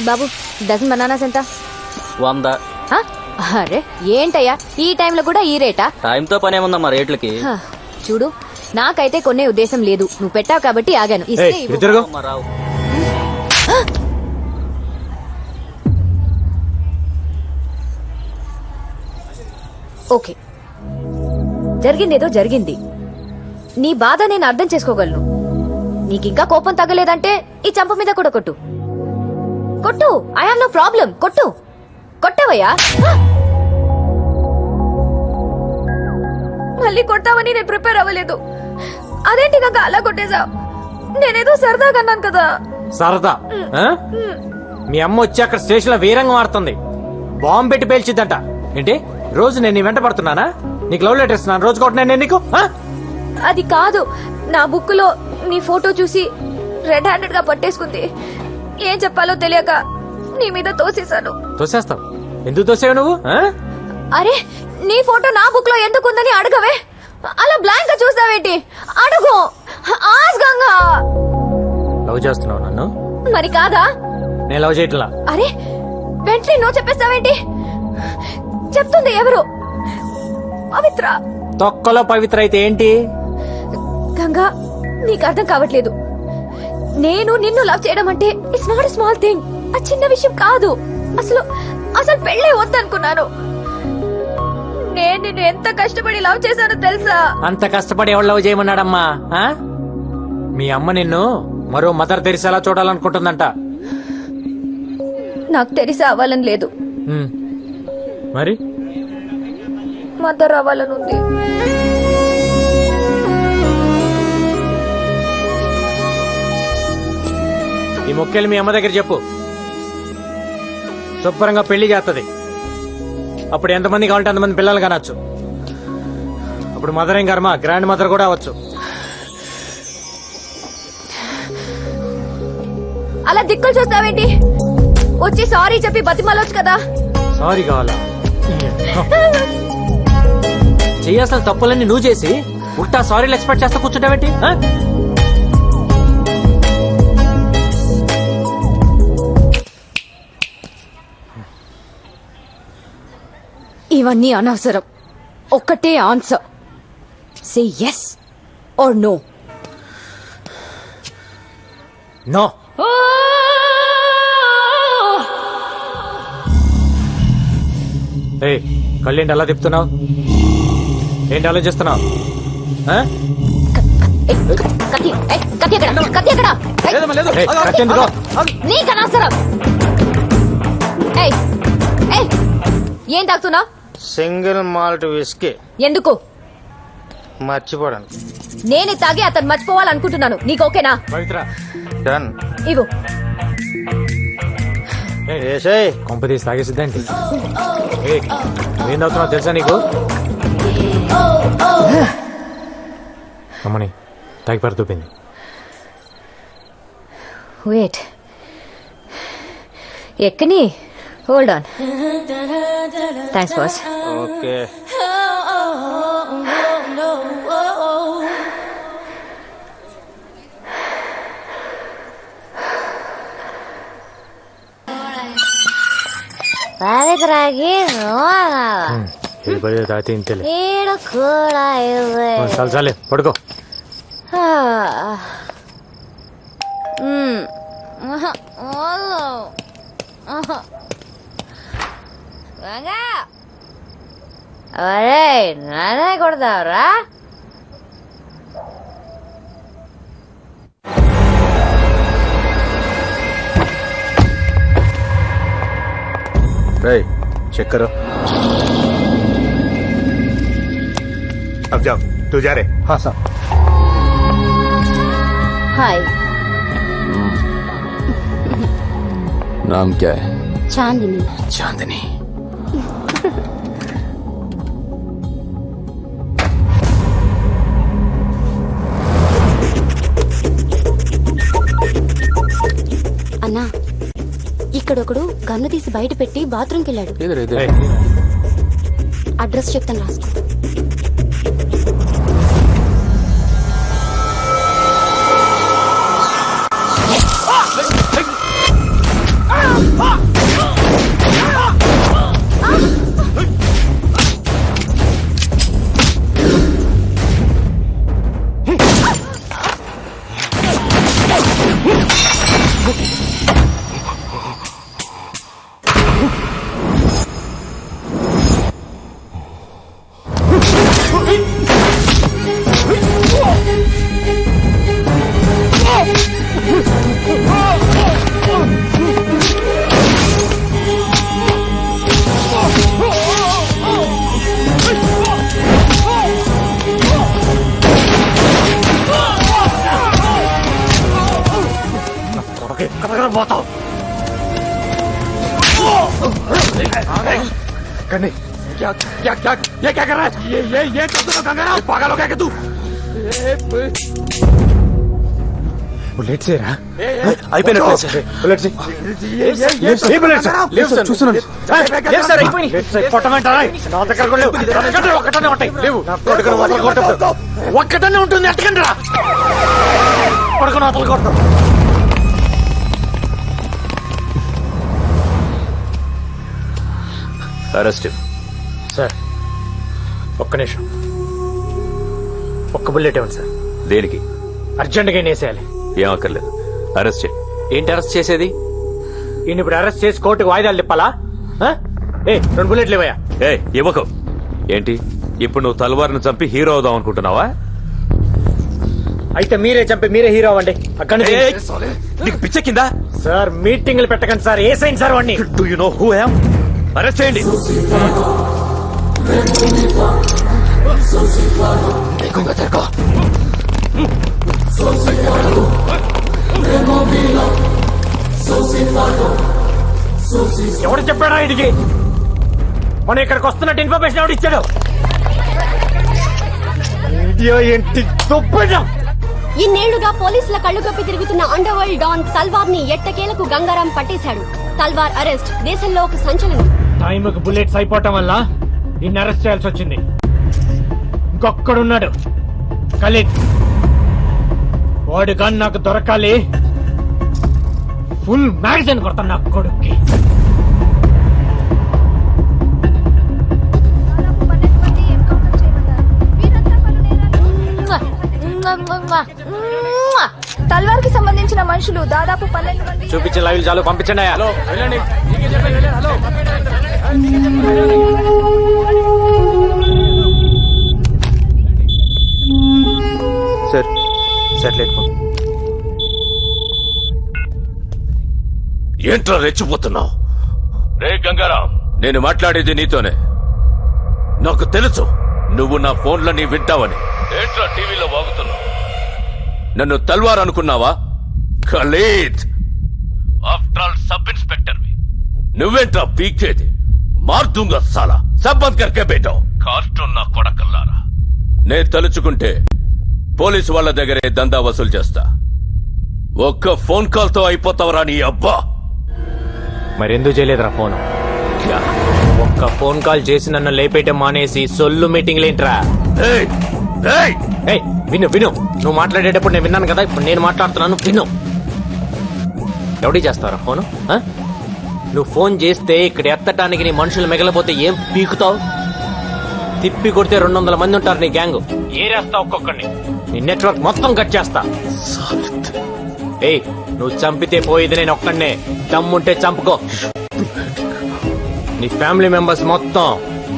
బాబు dozen bananas ఎంత? 100. అరే ఏంటయ్యా ఈ టైంలో కూడా ఈ రేటా? టైంతో పని ఏముందమ్మా రేట్లకి. చూడు నాకైతే కొనే ఉద్దేశం లేదు, నువ్వు పెట్టావు కాబట్టి ఆగాను. ఇస్తే ఇవ్వు. అమ్మా, రావు. ఓకే, జరిగిందేదో జరిగింది. నీ బాధ నేను అర్థం చేసుకోగలను. నీకింకా కోపం తగ్గలేదంటే ఈ చంప మీద కూడా కొట్టు. కొట్టు, ఐ హావ్ నో ప్రాబ్లం. కొట్టు. కొట్టవయ్యా. మళ్ళీ కొట్టావని నేను ప్రిపేర్ అవ్వలేదు. అదేంటి నాకు అలా కొట్టేశావు? నేనేదో సరదాగా అన్నాను కదా. సరదా? మీ అమ్మ వచ్చి అక్కడ స్టేషన్ లో వీరంగం ఆడుతుంది, బాంబు పెట్టి పేల్చిద్దంట. ఏంటి రోజు నేను నీ వెంట పడుతున్నానా? నీకు లవ్ లెటర్ ఇస్తున్నాను, రోజు కొట్టినా నీకు? అది కాదు, నా బుక్ లో నీ ఫోటో చూసి రెడ్ హ్యాండెడ్ గా పట్టేసుకుంది. ఏం చెప్పాలో తెలియక నీ మీద తోసేశాను. తోసేస్తావు? ఎందుకు తోసేవు నువ్వు? అరే నీ ఫోటో నా బుక్ లో ఎందుకుందని అడగవే. అలా బ్లాంక్ గా చూస్తావేంటి? అడుగు, ఆస్గంగా. లవ్ చేస్తున్నావు నన్ను? మరి కాదా? నేను లవ్ చేయట్లా. అరే వెంటనే నో చెప్పేస్తావేంటి? చెప్తుంది ఎవరు? పవిత్ర. తొక్కలో పవిత్ర అయితే ఏంటి? గంగా నీకు అర్థం కావట్లేదు. నేను నిన్ను లవ్ చేయడం అంటే ఇట్స్ నాట్ స్మాల్ థింగ్. ఆ చిన్న విషయం కాదు. అసలు అసలు పెళ్ళే వద్దనుకున్నాను. నేను నిన్ను ఎంత కష్టపడి లవ్ చేశానో తెలుసా? అంత కష్టపడి ఎవరు లవ్ చేయమన్నాడమ్మా? మీ అమ్మ నిన్ను మరో మదర్ తెరిసేలా చూడాలనుకుంటుందంట. నాకు తెలిసి అవ్వాలని లేదు, మరి మదర్ అవ్వాలని ఉంది. ఈ మొక్కేలు మీ అమ్మ దగ్గర చెప్పు, శుభ్రంగా పెళ్లి చేస్తుంది. అప్పుడు ఎంతమంది కావాలంటే అంతమంది పిల్లలు కనొచ్చు. అప్పుడు మదర్ ఏం కర్మ, గ్రాండ్ మదర్ కూడా అవ్వచ్చు. అలా దిక్కులు చూస్తావేంటి? వచ్చి సారీ చెప్పి బతిమాలొచ్చు కదా. సారీ కావాలా? చేయాల్సిన తప్పులన్నీ నువ్వు చేసి ఉల్టా సారీలు ఎక్స్పెక్ట్ చేస్తా కూర్చుంటావేంటి? ఇవన్నీ అనవసరం. ఒక్కటే answer, say yes or no. No. ఏ కళ్ళేంటి అలా తిప్పుతున్నావు? ఏంటి ఆలోచిస్తున్నావు? నీకు అనవసరం. ఏం తాగుతున్నావు? Single malt whisky. ఎందుకు? మర్చిపోవడానికి. నేనే తాగి అతను మర్చిపోవాలనుకుంటున్నాను. నీకు ఓకేనా? పవిత్ర డన్. ఇవ్వు. కొంప తీసి తాగేసిద్దండి. ఏం తాగుతున్నావు తెలుసా నీకు? అమ్మని తాగి పడుతుంది. వెయిట్, ఎక్కని. Hold on. Thanks boss. Okay. పవిత్రకి తాగితే ఇంతలే. ఈడు కూడా చాలు చాలే, పడుకో. అరే నానే కొడతావురా? चेक करो. अब जाओ, तू जा रहे? हाँ साहब. हाय. नाम क्या है? चांदनी. चांदनी. అన్నా, ఇక్కడొకడు గన్ను తీసి బయట పెట్టి బాత్రూమ్కి వెళ్ళాడు. అడ్రస్ చెప్తాను, రాసుకో. कन्नी क्या क्या क्या ये क्या कर रहा है ये कर दो गंगाराम पागल हो गया क्या तू बुलेट से रहा అయిపోయినట్టు సార్ बुलेट से ये बुलेट से లేవు సార్ చూస్తున్నాను లేవు సార్ అయిపోయినాయి కొట్టమంటారా నా దగ్గర కూడా లేవు నా దగ్గర ఒక్కటనే ఉంటాయి లేవు నా కొడుకును వదలు కొట్టదు ఒక్కటనే ఉంటుంది ఎట్టకండి రా కొడుకును వదలు కొట్టదు అరెస్ట్ సార్ ఒక్క నిమిషం ఒక్క బుల్లెట్ ఇవ్వండి సార్ దేనికి అర్జెంటుగా వేసేయాలి ఏం అక్కర్లేదు అరెస్ట్ చేయి ఏంటి అరెస్ట్ చేసేది ఈయన ఇప్పుడు అరెస్ట్ చేసి కోర్టుకు వాయిదాలు తిప్పాలా ఏ 2 బుల్లెట్లు ఇవ్వయా ఏ ఇవ్వకు ఏంటి ఇప్పుడు నువ్వు తల్వార్ను చంపి హీరో అవుదాం అనుకుంటున్నావా అయితే మీరే చంపి మీరే హీరో అవ్వండి అక్కడ నీకు పిచ్చ కింద సార్ మీటింగ్లు పెట్టకండి సార్ ఏ సైన్ సార్ వాడిని do you know who I am arrest చేయండి ఎవడు చెప్పాడా ఇదికి మన ఇక్కడికి వస్తున్నట్టు ఇన్ఫర్మేషన్ ఎవడు ఇచ్చాడు ఇండియా ఏంటి దుబ్బడం ఇన్నేళ్లుగా పోలీసుల కళ్ళు కప్పి తిరుగుతున్న అండర్ వరల్డ్ డాన్ తల్వార్ ని ఎట్టకేలకు గంగారాం పట్టేశాడు. తల్వార్ అరెస్ట్ దేశంలో ఒక సంచలనం. టైంకి బుల్లెట్స్ అయిపోవటం వల్ల ఇన్ని అరెస్ట్ చేయాల్సి వచ్చింది. ఇంకొక్కడున్నాడు ఖలీద్. వాడు కానీ నాకు దొరకాలి. ఫుల్ మ్యాగజైన్ కొడతాను నా కొడుక్కి. తల్వార్ కి సంబంధించిన మనుషులు దాదాపు 12 మంది. చూపించే లైవ్ చాలు పంపించండి. హలో सर सर लेट को ఏంట్రా రెచ్చిపోతున్నావు? రే గంగారాం, నేను మాట్లాడేది నీతోనే. నాకు తెలుసు నువ్వు నా ఫోన్లని వింటావని. ఏంట్రా టీవీలో వాగుతున్నావు? నన్ను తల్వార్ అనుకున్నావా? Khalid, after all sub inspector. నువ్వేంట్రా పీకేది? మార్దుంగా సాలా సబ్ బంద్ కర్కే బేటో. కార్టూన్ నా కొడకల్లారా. నేను తలుచుకుంటే పోలీసు వాళ్ళ దగ్గరే దందా వసూలు చేస్తా. ఒక్క ఫోన్ కాల్ తో అయిపోతావరా నీ అబ్బా. మరెందుకు చేయలేదురా ఫోన్? ఒక్క ఫోన్ కాల్ చేసి నన్ను లేపేయటం మానేసి సొల్లు మీటింగ్ లేంట్రా. ఏయ్, ఏయ్, ఏయ్, విను విను. నువ్వు మాట్లాడేటప్పుడు నేను విన్నాను కదా, ఇప్పుడు నేను మాట్లాడుతున్నాను విను. ఎవడి చేస్తారా ఫోను? నువ్వు ఫోన్ చేస్తే ఇక్కడ ఎత్తటానికి నీ మనుషులు మిగలపోతే ఏం పీకుతావు? తిప్పి కొడితే 200 మంది ఉంటారు నీ గ్యాంగ్. ఏరేస్తా ఒక్కొక్కడిని. నీ నెట్వర్క్ మొత్తం కట్ చేస్తా. ఏయ్, నువ్వు చంపితే పోయేది నేను ఒక్కడనే. దమ్ముంటే చంపుకో. నీ ఫ్యామిలీ మెంబర్స్ మొత్తం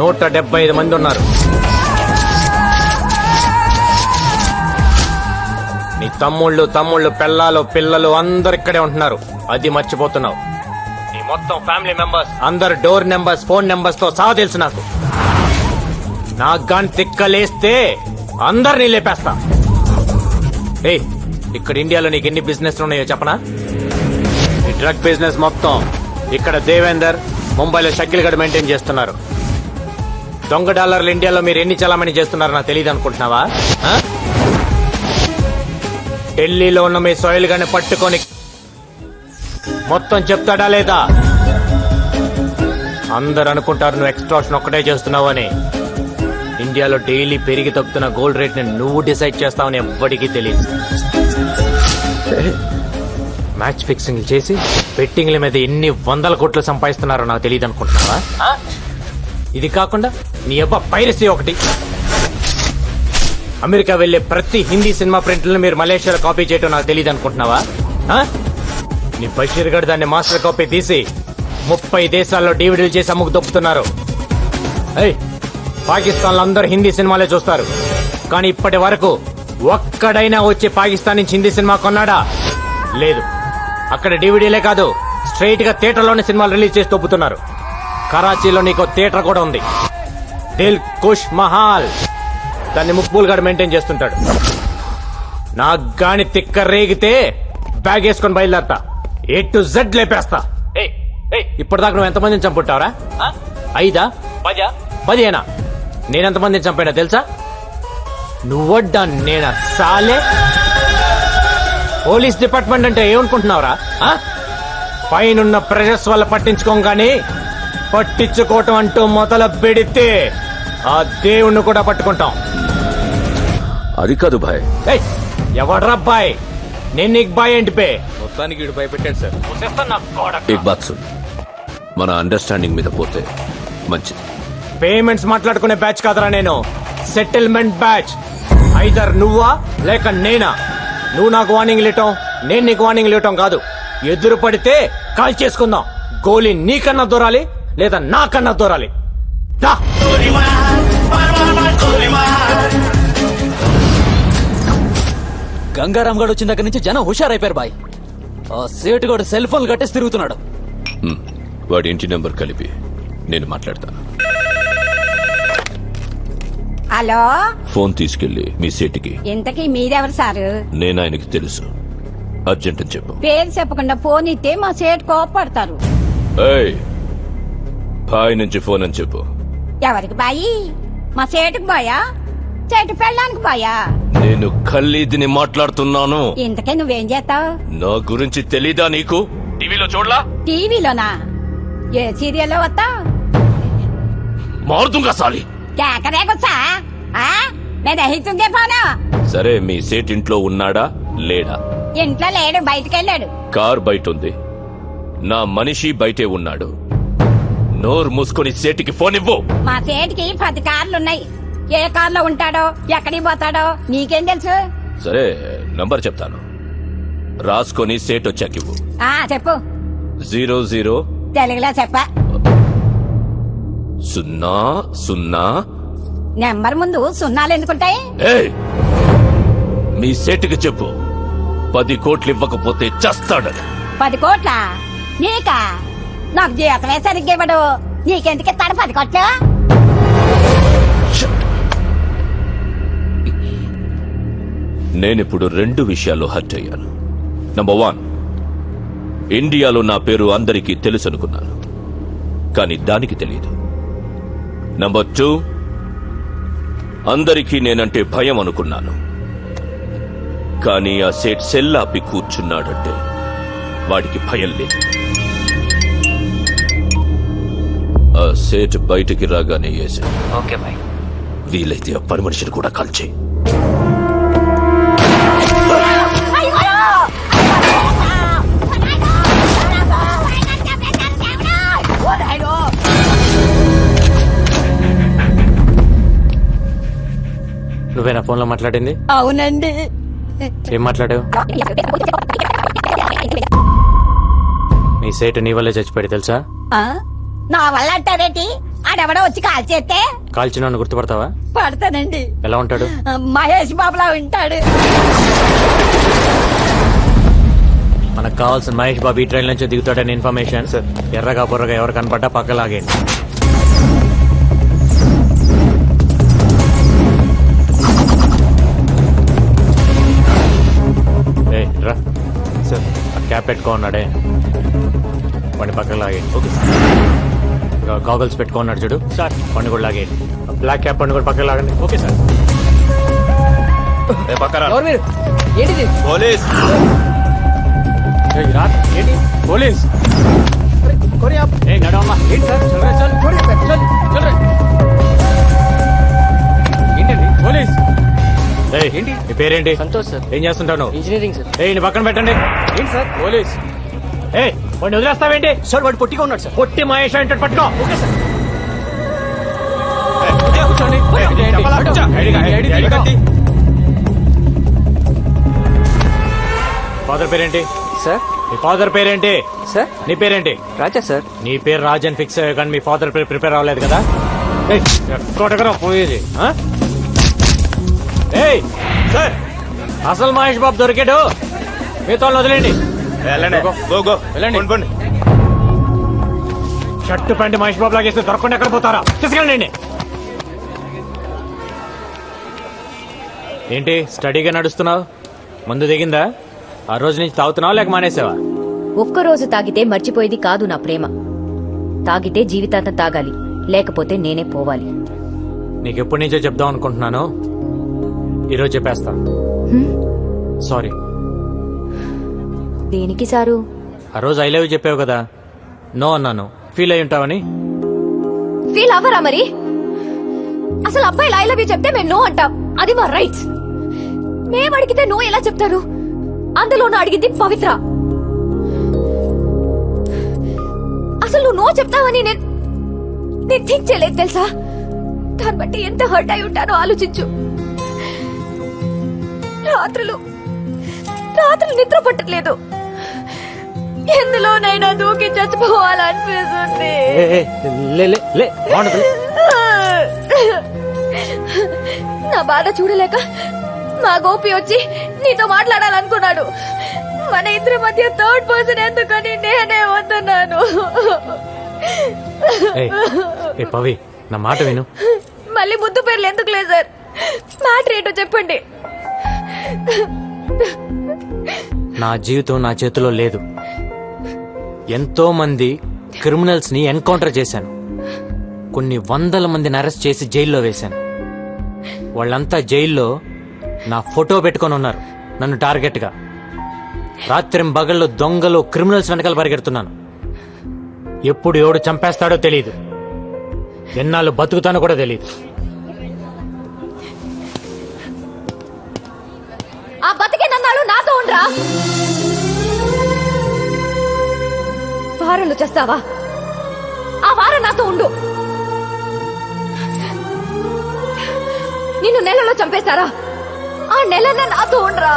175 మంది ఉన్నారు. నీ తమ్ముళ్ళు పెళ్ళాలు పిల్లలు అందరు ఇక్కడే ఉంటున్నారు. అది మర్చిపోతున్నావు. నీ మొత్తం ఫ్యామిలీ మెంబర్స్ అందరు డోర్ నెంబర్స్ ఫోన్ నెంబర్స్ తో సహా తెలుసు నాకు. నాకు గాని తిక్కలేస్తే అందరినీ లేపేస్తా. ఏయ్, ఇక్కడ ఇండియాలో నీకు ఎన్ని బిజినెస్ ఉన్నాయో చెప్పనా? ఈ డ్రగ్ బిజినెస్ మొత్తం ఇక్కడ దేవేందర్, ముంబైలో షకిల్ గడ్ మెయింటైన్ చేస్తున్నారు. దొంగ డాలర్లు ఇండియాలో మీరు ఎన్ని చలామణి చేస్తున్నారో నాకు తెలియదు అనుకుంటున్నావా? ఢిల్లీలో ఉన్న మీ సోయిల్ గాని పట్టుకొని మొత్తం చెప్తాడా లేదా? అందరు అనుకుంటారు నువ్వు ఎక్స్ట్రాక్షన్ ఒక్కటే చేస్తున్నావు అని. ఇండియాలో డైలీ పెరిగి తగ్గుతున్న గోల్డ్ రేట్ ని నువ్వు డిసైడ్ చేస్తావని ఎవ్వడికి తెలియదు. మ్యాచ్ ఫిక్సింగ్ చేసి బెట్టింగ్ల మీద ఎన్ని 100 కోట్లు సంపాదిస్తున్నారో నాకు తెలియదు అనుకుంటున్నావా? ఇది కాకుండా నీ అబ్బా పైరసీ ఒకటి. అమెరికా వెళ్లే ప్రతి హిందీ సినిమా ప్రింట్లను మీరు మలేషియాలో కాపీ చేయటం నాకు తెలియదు అనుకుంటున్నావా? నీ బషీర్ గడ్ దాన్ని మాస్టర్ కాపీ తీసి 30 దేశాల్లో డివిడీలు చేసి అమ్ముకు దొప్పుతున్నారు. పాకిస్తాన్ లో అందరూ హిందీ సినిమాలే చూస్తారు, కానీ ఇప్పటి వరకు ఒక్కడైనా వచ్చి పాకిస్తాన్ నుంచి హిందీ సినిమా కొన్నాడా? లేదు. అక్కడ డివిడీలే కాదు, స్ట్రైట్ గా థియేటర్లోనే సినిమాలు రిలీజ్ చేసి తొప్పుతున్నారు. కరాచీలో నీకు థియేటర్ కూడా ఉంది, దిల్ కుష్ మహాల్. దాన్ని ముక్బూల్ గారు మెయింటైన్ చేస్తుంటాడు. నాకు గాని తిక్క రేగితే బ్యాగ్ వేసుకొని బయలుదేరతా. A to Z లేపేస్తా. ఇప్పటిదాకా నువ్వు ఎంతమందిని చంపుంటావరా 5 10 నేనెంతమందిని చంపానో తెలుసా? నువ్వడ్డా నేనా సాలే? పోలీస్ డిపార్ట్మెంట్ అంటే ఏమనుకుంటున్నావురా? పైనున్న ప్రెషర్స్ వల్ల పట్టించుకోగానే పట్టించుకోవటం అంటూ మొదలు పెడితే ఆ దేవుణ్ణి కూడా పట్టుకుంటాం. అది కాదు భాయ్. ఎవడ్రా బాయ్? నేను నీకు బాయ్ ఏంటి పే? మొత్తానికి వీడు భయపెట్టాడు సార్. एक बात सुन, మన అండర్స్టాండింగ్ మీద పోతే మంచిది. పేమెంట్స్ మాట్లాడుకునే బ్యాచ్ కాదరా నేను, సెటిల్మెంట్ బ్యాచ్. ఐదర్ నువ్వా లేక నేనా. నువ్వు నాకు వార్నింగ్ ఇవ్వటం, నేను నీకు వార్నింగ్ ఇవ్వటం కాదు. ఎదురు పడితే కాల్ చేసుకుందాం. గోలీ నీకన్నా దూరాలి లేదా నాకన్నా దూరాలి. దా. గంగారాం గడు వచ్చిన దగ్గర నుంచి జనం హుషారైపోయారు బాయ్. ఆ సేటుగాడు సెల్ ఫోన్ కట్టేసి తిరుగుతున్నాడు. వాడి ఇంటి నెంబర్ కలిపి నేను మాట్లాడతాను. హలో, ఫోన్ తీసుకెళ్లి మీ సేటికి. ఇంతకీ మీరెవరు సారు? నేను ఆయనకి తెలుసు, అర్జెంట్ అని చెప్పు. పేరు చెప్పకుండా ఫోన్ ఇస్తే మా సేటు కోపడతారు. ఏయ్, బాయ్ నుంచి ఫోన్ అని చెప్పు. ఎవరికి బాయి? మా సేటుకు బాయా, చెట్టు పెళ్ళానికి బాయా? నేను ఖల్లీదిని మాట్లాడుతున్నాను. ఇంతకే నువ్వేం చేస్తావు? నా గురించి తెలీదా నీకు? టీవీలో చూడలా? టీవీలోనా? ఏ సీరియల్లో వస్తావు? మారుతుంగా సాలి. కేకరేకొచ్చా? నేను రహితుందే ఫోను. సరే, మీ సేట్ ఇంట్లో ఉన్నాడా లేడా? ఇంట్లో లేడు, బయటకెళ్ళాడు. కార్ బయట ఉంది, నా మనిషి బయటే ఉన్నాడు. నోరు మూసుకొని సేటికి ఫోన్ ఇవ్వు. మా సేటికి 10 కార్లున్నాయి. ఏ కార్లో ఉంటాడో ఎక్కడికి పోతాడో నీకేం తెలుసు? సరే, నంబర్ చెప్తాను, రాసుకొని సేట్ వచ్చాకివ్వు. చెప్పు. 00 తెలుగులో చెప్ప. 00. నెంబర్ ముందు సున్నాలు ఎందుకుంటాయి? ఏయ్, మీ సేటుకి చెప్పు 10 కోట్లు ఇవ్వకపోతే చస్తాడని. 10 కోట్ల నీకా? నాకు జీవితమే సరిగ్గా ఇవ్వడు. నీకెందుకు ఇస్తాడు 10 కోట్లు? నేనిప్పుడు 2 విషయాల్లో హర్ట్ అయ్యాను. నంబర్ 1, ఇండియాలో నా పేరు అందరికీ తెలుసు అనుకున్నాను, కానీ దానికి తెలియదు. నంబర్ 2, అందరికీ నేనంటే భయం అనుకున్నాను, కానీ ఆ సేట్ సెల్లాపి కూర్చున్నాడంటే వాడికి భయం లేదు. ఆ సేట్ బయటికి రాగానే వేశాడు. Okay bye. వీలైతే ఆ పని మనిషిని కూడా కాల్చేయి. నువ్వేనా ఫోన్ లో మాట్లాడింది? అవునండి. ఏం మాట్లాడావు? మీ సేటు నీ వల్లే చచ్చిపోయాడు తెలుసా? నా వల్ల అంటారేంటి? ఆడెవడో వచ్చి కాల్ చేస్తే కాల్చిన గుర్తుపడతావా? పడతానండి. ఎలా ఉంటాడు? మహేష్ బాబులా ఉంటాడు. మనకు కావాల్సిన మహేష్ బాబు ఈ ట్రైన్ నుంచి దిగుతాడని ఇన్ఫర్మేషన్. ఎర్రగా బుర్రగా ఎవరు కనపడ్డా పక్కలాగేయండి. రా సార్, ఆ క్యాప్ పెట్టుకో ఉన్నాడే వాడిని పక్కకు లాగేయండి. Okay sir. గాగల్స్ పెట్టుకో ఉన్నాడు చూడు సార్, వాడిని కూడా లాగేయండి. బ్లాక్ క్యాప్ వాడిని కూడా పక్కకు లాగండి. Okay sir. పోలీస్ ఏంటి పోలీస్? నడవమ్మా. ఏంటి సార్? ఏంటండి పోలీస్? ఏంటి నీ పేరేంటి? సంతోష్ సార్. ఏం చేస్తుంటావు నువ్వు? Engineering sir. నీ పక్కన పెట్టండి. ఏంటి సార్ పోలీస్? వాడిని వదిలేస్తావేంటి? సార్ వాడు పొట్టిగా ఉన్నాడు సార్. పొట్టి మహేష్ అంటే పట్టుకో. Okay sir. ఫాదర్ పేరేంటి సార్? మీ ఫాదర్ పేరేంటి సార్ నీ పేరేంటి? రాజా సార్. నీ పేరు రాజన్ ఫిక్స్ అయ్యా కానీ మీ ఫాదర్ పేరు ప్రిపేర్ అవ్వలేదు కదా? ఎక్కడెక్కడ పోయేది? సార్, అసలు మహేష్ బాబు దొరికాడు. మీతో వదిలేండి. వెళ్ళండి. షర్టు ప్యాంట్ మహేష్ బాబు లాగేస్తే దొరకకుండా ఎక్కడ పోతారా? తీసుకెళ్ళండి. ఏంటి స్టడీగా నడుస్తున్నావు? మందు దిగిందా? ఆ రోజు నుంచి తాగుతున్నావా లేక మానేసావా? ఒక్కరోజు తాగితే మర్చిపోయేది కాదు నా ప్రేమ. తాగితే జీవితాంతం తాగాలి, లేకపోతే నేనే పోవాలి. నీకెప్పటి నుంచో చెప్దాం అనుకుంటున్నాను, ఈరోజు చెప్పేస్తా. సారీ. దేనికి సారు? ఆ రోజు ఐ లవ్ యూ చెప్పావు కదా, నో అన్నాను. ఫీల్ అయి ఉంటావని. ఫీల్ అవ్వరా మరి? అసలు అబ్బాయిలు ఐ లవ్ యూ చెప్తే మేము నో అంటాం, అది మా రైట్స్. మేము అడిగితే నో ఎలా చెప్తారు? అందులోనూ అడిగింది పవిత్ర. అసలు నువ్వు నో చెప్తావని నేను థింక్ చేయలేదు తెలుసా? దాన్ని బట్టి ఎంత హర్ట్ అయి ఉంటానో ఆలోచించు. రాత్రులు నిద్ర పట్టట్లేదు. ఎందులోనైనా దూకి చచ్చిపోవాలనిపిస్తుంది. నా బాధ చూడలేక మా గోపి వచ్చి నీతో మాట్లాడాలనుకున్నాడు. మన ఇద్దరి మధ్య థర్డ్ పర్సన్ ఎందుకని నేనే వస్తున్నాను. పవి, నా మాట విను. మళ్ళీ ముద్దు పేర్లు ఎందుకు లేదు సార్? మ్యాటర్ ఏంటో చెప్పండి. నా జీవితం నా చేతిలో లేదు. ఎంతో మంది క్రిమినల్స్ ని ఎన్కౌంటర్ చేశాను. కొన్ని వందల మందిని అరెస్ట్ చేసి జైల్లో వేశాను. వాళ్ళంతా జైల్లో నా ఫోటో పెట్టుకొని ఉన్నారు, నన్ను టార్గెట్ గా. రాత్రింబగళ్ళు దొంగలు క్రిమినల్స్ వెనకాల పరిగెడుతున్నాను. ఎప్పుడు ఎవడు చంపేస్తాడో తెలియదు, ఎన్నాళ్ళు బతుకుతానో కూడా తెలియదు. ఆ బతికే నన్నాళ్ళు నాతో ఉండరా? వారంలో చేస్తావా? ఆ వారం నాతో ఉండు. నిన్ను నెలలో చంపేస్తారా? ఆ నెలన్న నాతో ఉండరా?